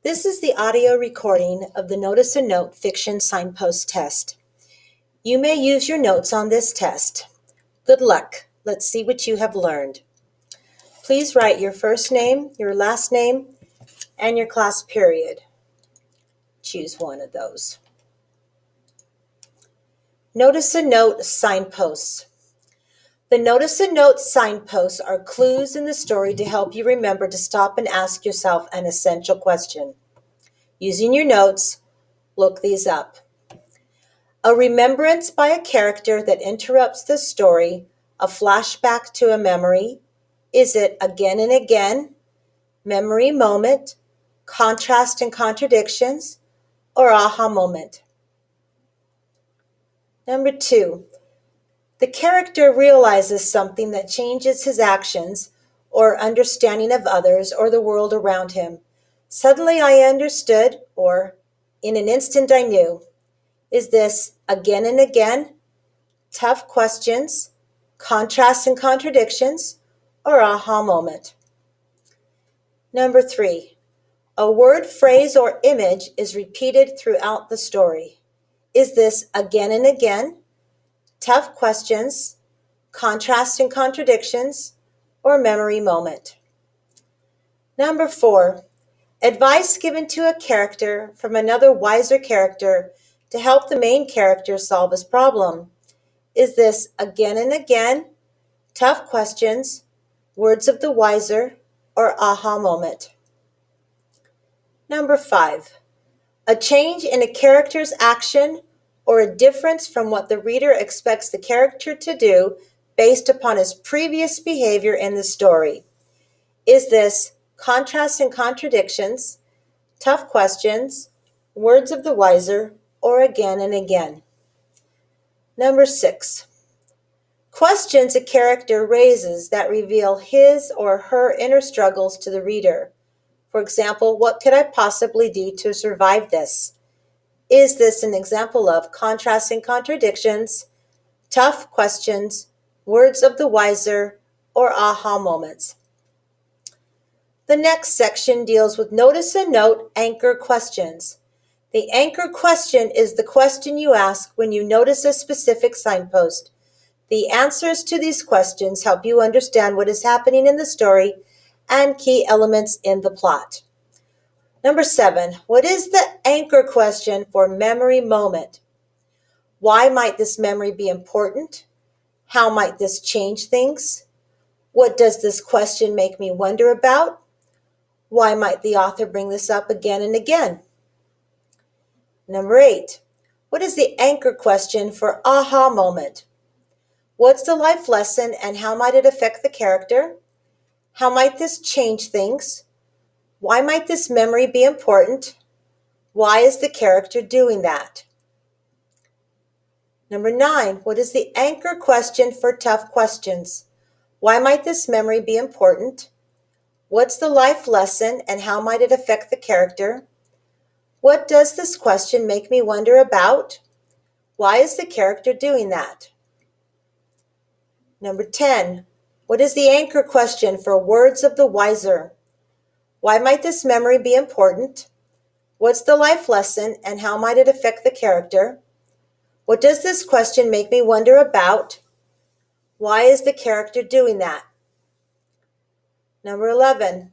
This is the audio recording of the Notice a Note Fiction Signpost test. You may use your notes on this test. Good luck. Let's see what you have learned. Please write your first name, your last name, and your class period. Choose one of those. Notice a Note Signposts. The Notice a Note signposts are clues in the story to help you remember to stop and ask yourself an essential question. Using your notes, look these up. A remembrance by a character that interrupts the story, a flashback to a memory. Is it again and again, memory moment, contrast and contradictions, or aha moment? Number 2, the character realizes something that changes his actions or understanding of others or the world around him. Suddenly I understood, or in an instant I knew. Is this again and again, tough questions, contrasts and contradictions, or aha moment? Number 3, a word, phrase, or image is repeated throughout the story. Is this again and again, tough questions, contrast and contradictions, or memory moment? Number 4, advice given to a character from another wiser character to help the main character solve his problem. Is this again and again, tough questions, words of the wiser, or aha moment? Number 5, a change in a character's action or a difference from what the reader expects the character to do based upon his previous behavior in the story. Is this contrasts and contradictions, tough questions, words of the wiser, or again and again? Number 6, questions a character raises that reveal his or her inner struggles to the reader. For example, what could I possibly do to survive this? Is this an example of contrasts and contradictions, tough questions, words of the wiser, or aha moments? The next section deals with Notice a Note anchor questions. The anchor question is the question you ask when you notice a specific signpost. The answers to these questions help you understand what is happening in the story and key elements in the plot. Number 7, what is the anchor question for memory moment? Why might this memory be important? How might this change things? What does this question make me wonder about? Why might the author bring this up again and again? Number 8, what is the anchor question for aha moment? What's the life lesson and how might it affect the character? How might this change things? Why might this memory be important? Why is the character doing that? Number 9, what is the anchor question for tough questions? Why might this memory be important? What's the life lesson and how might it affect the character? What does this question make me wonder about? Why is the character doing that? Number 10, what is the anchor question for words of the wiser? Why might this memory be important? What's the life lesson and how might it affect the character? What does this question make me wonder about? Why is the character doing that? Number 11,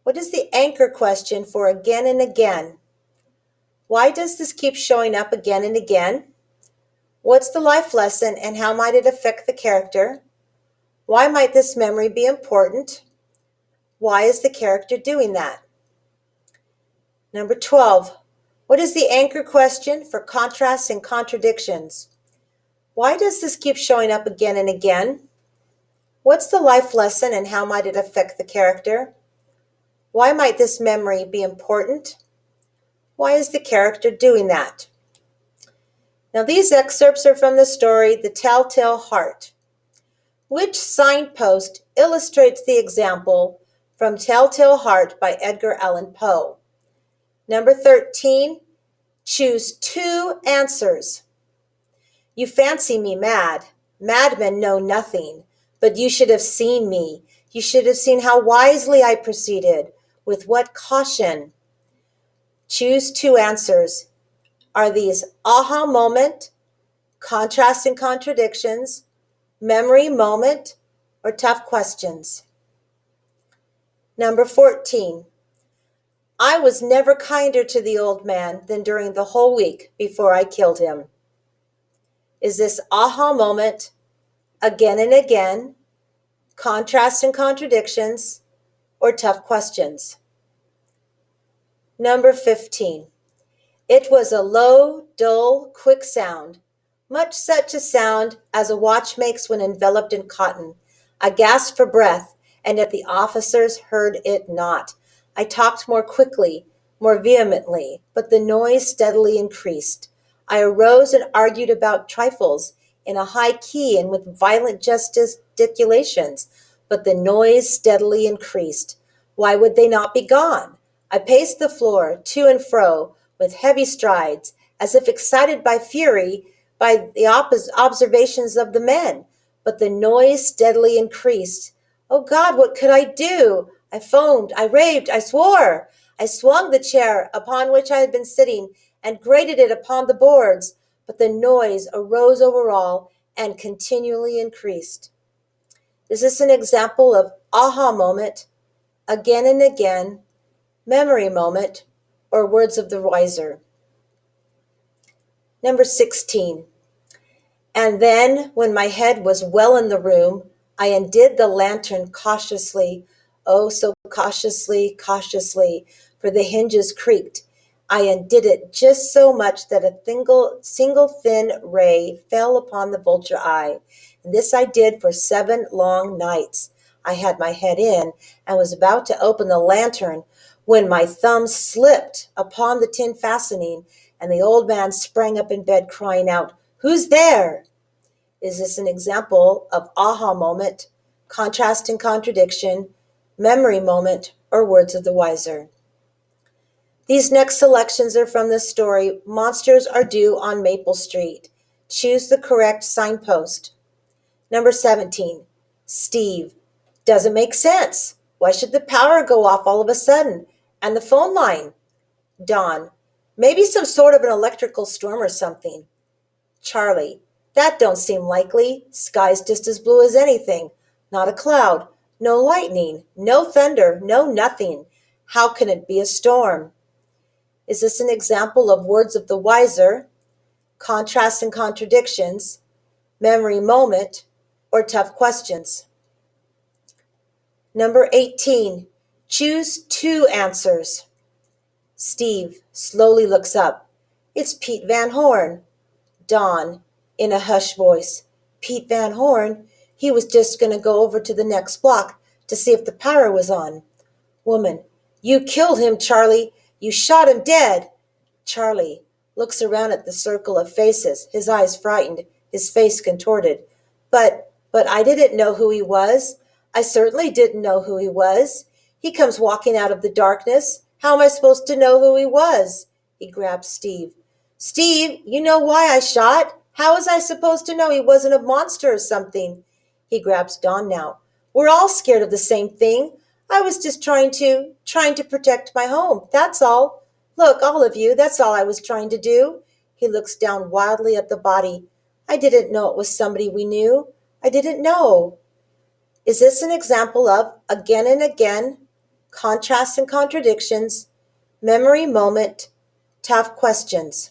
what is the anchor question for again and again? Why does this keep showing up again and again? What's the life lesson and how might it affect the character? Why might this memory be important? Why is the character doing that? Number 12, what is the anchor question for contrasts and contradictions? Why does this keep showing up again and again? What's the life lesson and how might it affect the character? Why might this memory be important? Why is the character doing that? Now these excerpts are from the story The Telltale Heart. Which signpost illustrates the example from Telltale Heart by Edgar Allan Poe? Number 13, choose 2 answers. You fancy me mad. Madmen know nothing, but you should have seen me. You should have seen how wisely I proceeded, with what caution. Choose two answers. Are these aha moment, contrast and contradictions, memory moment, or tough questions? Number 14. I was never kinder to the old man than during the whole week before I killed him. Is this aha moment, again and again, contrast and contradictions, or tough questions? Number 15. It was a low, dull, quick sound, much such a sound as a watch makes when enveloped in cotton. I gasped for breath, and yet the officers heard it not. I talked more quickly, more vehemently, but the noise steadily increased. I arose and argued about trifles in a high key and with violent gesticulations, but the noise steadily increased. Why would they not be gone? I paced the floor to and fro with heavy strides, as if excited by fury by the observations of the men, but the noise steadily increased. Oh God, what could I do? I foamed, I raved, I swore. I swung the chair upon which I had been sitting and grated it upon the boards, but the noise arose over all and continually increased. Is this an example of aha moment, again and again, memory moment, or words of the wiser? Number 16. And then, when my head was well in the room, I undid the lantern cautiously, oh, so cautiously, cautiously, for the hinges creaked. I undid it just so much that a single thin ray fell upon the vulture eye. And this I did for 7 long nights. I had my head in and was about to open the lantern when my thumb slipped upon the tin fastening, and the old man sprang up in bed crying out, "Who's there?" Is this an example of aha moment, contrast and contradiction, memory moment, or words of the wiser? These next selections are from the story Monsters Are Due on Maple Street. Choose the correct signpost. Number 17. Steve. Doesn't make sense. Why should the power go off all of a sudden? And the phone line? Dawn. Maybe some sort of an electrical storm or something. Charlie. That don't seem likely. Sky's just as blue as anything. Not a cloud. No lightning. No thunder. No nothing. How can it be a storm? Is this an example of words of the wiser, contrasts and contradictions, memory moment, or tough questions? Number 18. Choose two answers. Steve slowly looks up. It's Pete Van Horn. Dawn, in a hushed voice. Pete Van Horn? He was just going to go over to the next block to see if the power was on. Woman, you killed him, Charlie. You shot him dead. Charlie looks around at the circle of faces, his eyes frightened, his face contorted. But I didn't know who he was. I certainly didn't know who he was. He comes walking out of the darkness. How am I supposed to know who he was? He grabs Steve. Steve, you know why I shot? How was I supposed to know he wasn't a monster or something? He grabs Dawn now. We're all scared of the same thing. I was just trying to protect my home. That's all. Look, all of you, that's all I was trying to do. He looks down wildly at the body. I didn't know it was somebody we knew. I didn't know. Is this an example of, again and again, contrasts and contradictions, memory moment, tough questions?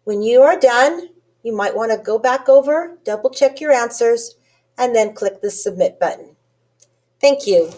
When you are done, you might want to go back over, double check your answers, and then click the submit button. Thank you.